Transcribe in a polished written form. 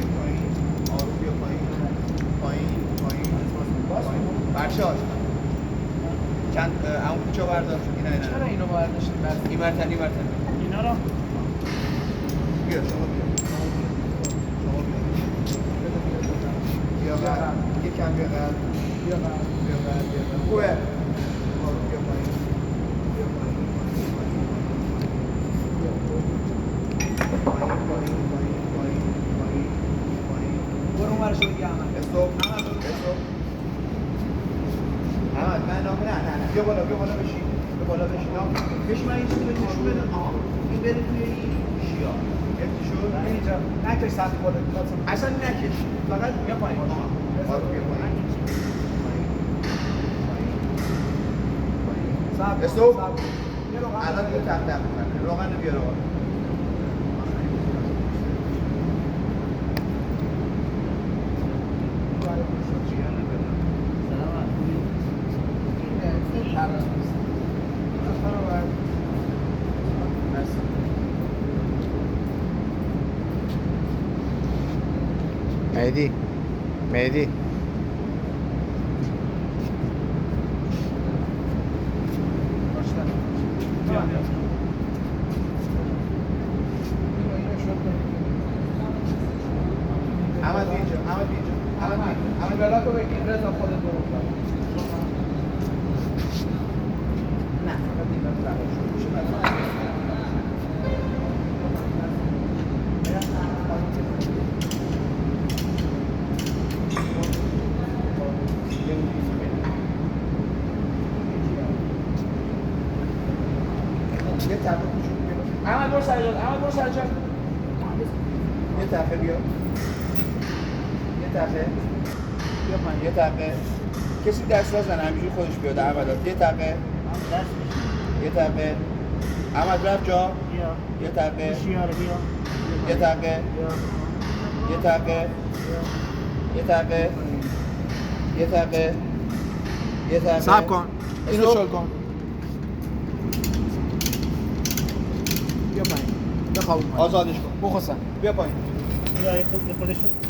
پایین آروم بیا پایین برشاد چند همون کوچه بردار اینا چرا اینو برداشتیم بس این مرتن اینا رو بیا شما بیا یکم بیا قلب خوبه آروم بیا پایین برو اونور شو دیگه احمد استوب احمد من نه بیا بالا بشین بشین من یه چیزی بهت نشون بدم این بره توی این شیا گرفتی شد اینجا نکش سخت خودت اصلا نکش فقط بیا پایین بیا پایین استوب الان دیگه تق میکنه روغن بیار آقا مهدی احمد بلاکو بگیر رضا خودت برو نه فقط این رفت یه تپه کوچولو بیا احمد برو سر جا یه تپه بیا یه تپه کسی دست نزنه همینجوری خودش بیاد احمد یه تپه احمد رفت جا یه تپه صبر کن اینو شل کن بیا پایین بخواب آزادش کن بخواسم بیا پایین خودشون